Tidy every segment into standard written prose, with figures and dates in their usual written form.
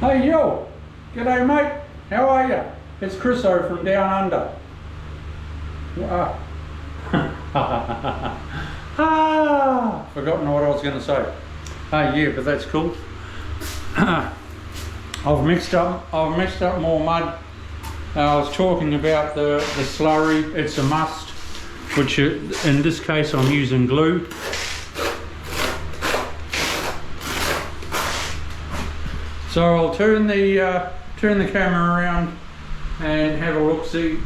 Hey yo, g'day mate, how are you? It's Chriso from Down Under. Forgotten what I was going to say. Yeah, but that's cool. I've mixed up more mud. I was talking about the slurry. It's a must, which in this case I'm using glue. So I'll turn the camera around and have a look-see.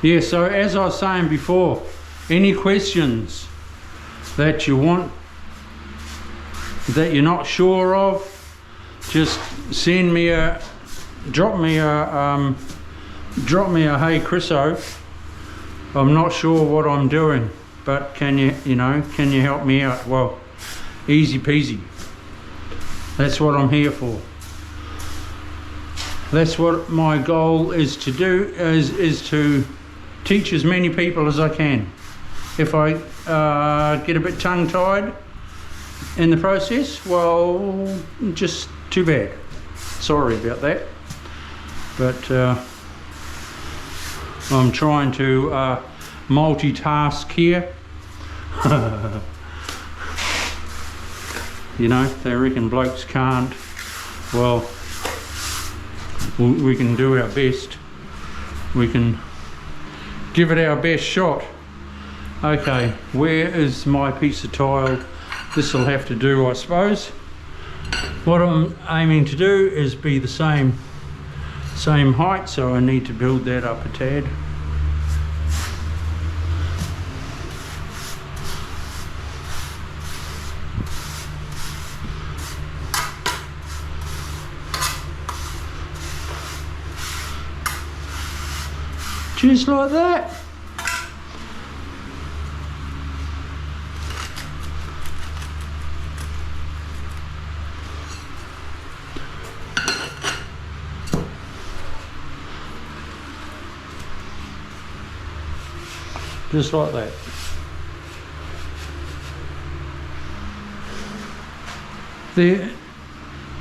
Yeah, so as I was saying before, any questions that you want, that you're not sure of, just send me a, drop me a hey Chriso, I'm not sure what I'm doing, but can you help me out? Well, easy peasy. That's what I'm here for. That's what my goal is to do, is to teach as many people as I can. If I get a bit tongue-tied in the process, well, just too bad. Sorry about that. But I'm trying to multitask here. You know, they reckon blokes can't. Well, we can do our best. We can give it our best shot. Okay, where is my piece of tile? This will have to do, I suppose. What I'm aiming to do is be the same height, so I need to build that up a tad. Just like that. Just like that.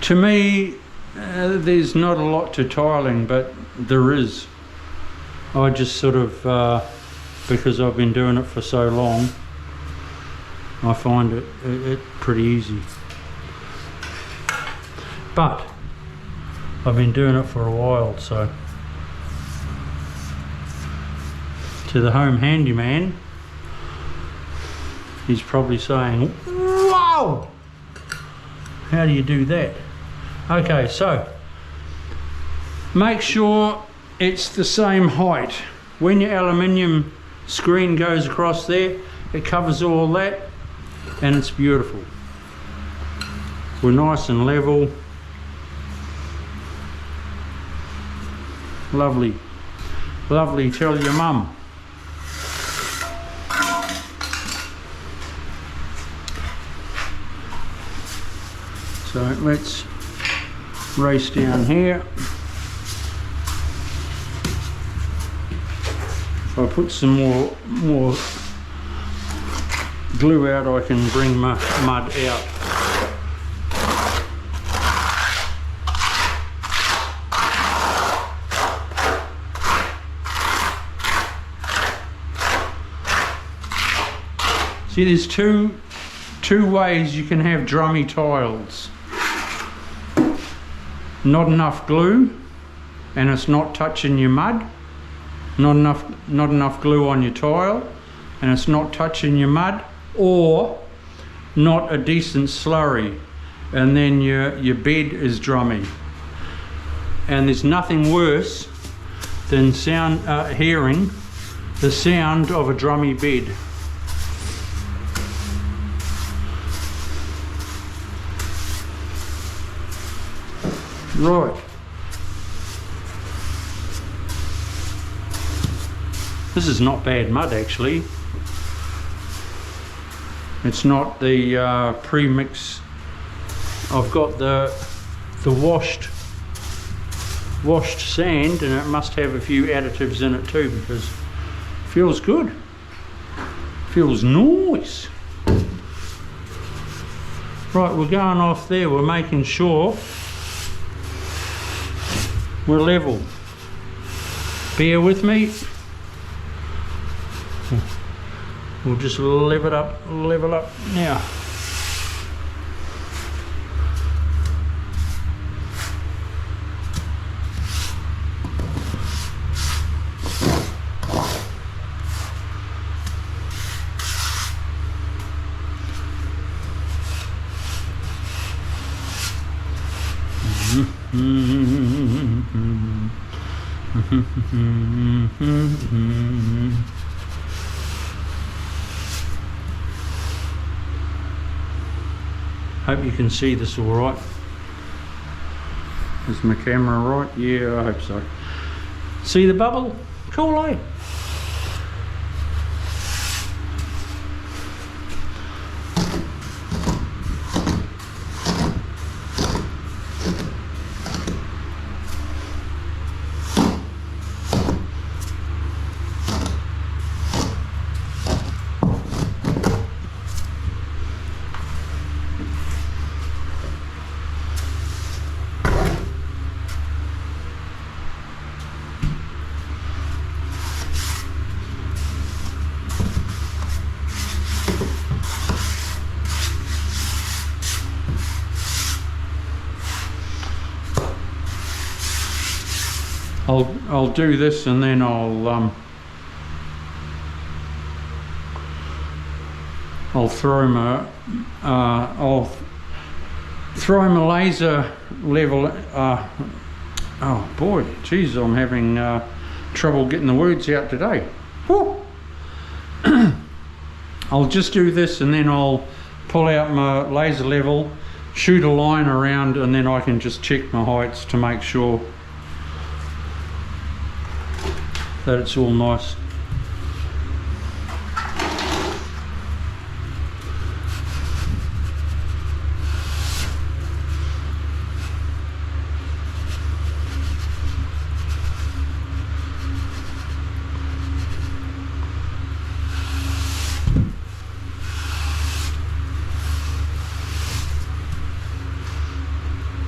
To me, there's not a lot to tiling, but there is. I just sort of, because I've been doing it for so long, I find it pretty easy. But I've been doing it for a while, so to the home handyman, he's probably saying, "Whoa! How do you do that?" Okay, so make sure it's the same height. When your aluminium screen goes across there, it covers all that, and it's beautiful. We're nice and level. Lovely. Lovely, tell your mum. So let's race down here. If I put some more glue out, I can bring my mud out. See, there's two ways you can have drummy tiles. Not enough glue, and it's not touching your mud. Not enough glue on your tile, and it's not touching your mud, or not a decent slurry, and then your bed is drummy. And there's nothing worse than hearing the sound of a drummy bed. Right. This is not bad mud, actually. It's not the pre-mix I've got the washed sand, and it must have a few additives in it too, because it feels good. Feels nice. Right, we're going off there. We're making sure we're level. Bear with me. We'll just level up now. Hope you can see this all right. Is my camera right? Yeah, I hope so. See the bubble? Cool, eh? I'll do this, and then I'll throw my laser level. Oh boy, geez, I'm having trouble getting the words out today. Woo. I'll just do this, and then I'll pull out my laser level, shoot a line around, and then I can just check my heights to make sure that it's all nice.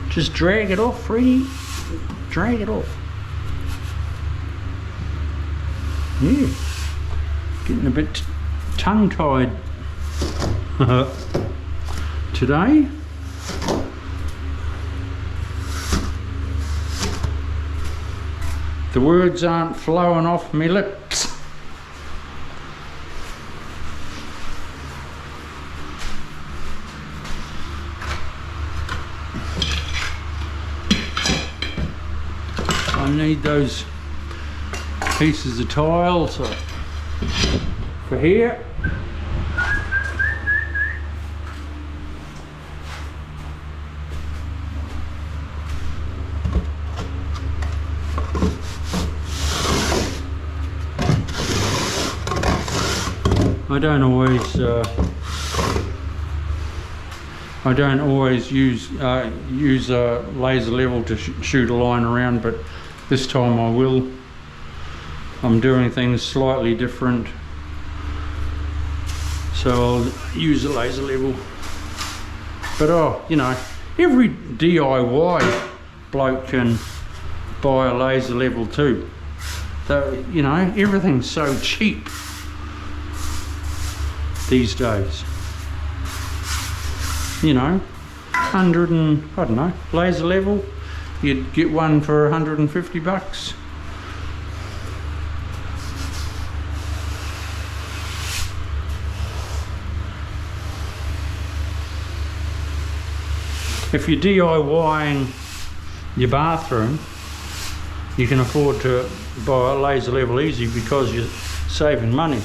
Just drag it off, Freddie. Drag it off. Yeah, getting a bit tongue-tied today. The words aren't flowing off my lips. I need those pieces of tile for here. I don't always use a laser level to shoot a line around, but this time I will. I'm doing things slightly different, so I'll use a laser level. But you know, every DIY bloke can buy a laser level too. So, you know, everything's so cheap these days. You know, 100 and, I don't know, laser level, you'd get one for 150 bucks. If you're DIYing your bathroom, you can afford to buy a laser level easy because you're saving money.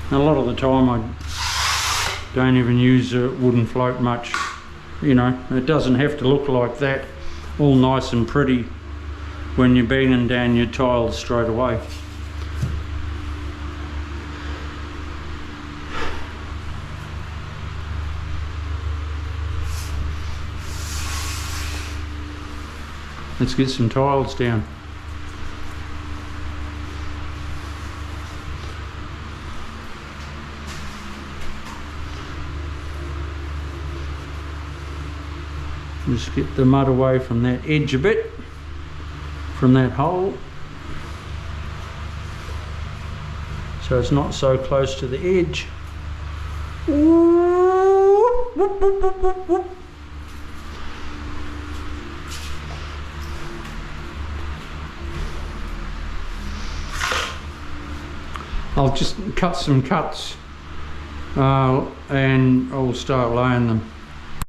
A lot of the time I don't even use a wooden float much. You know, it doesn't have to look like that, all nice and pretty when you're banging down your tiles straight away. Let's get some tiles down. Just get the mud away from that edge a bit, from that hole, so it's not so close to the edge. I'll just cut some cuts and I'll start laying them.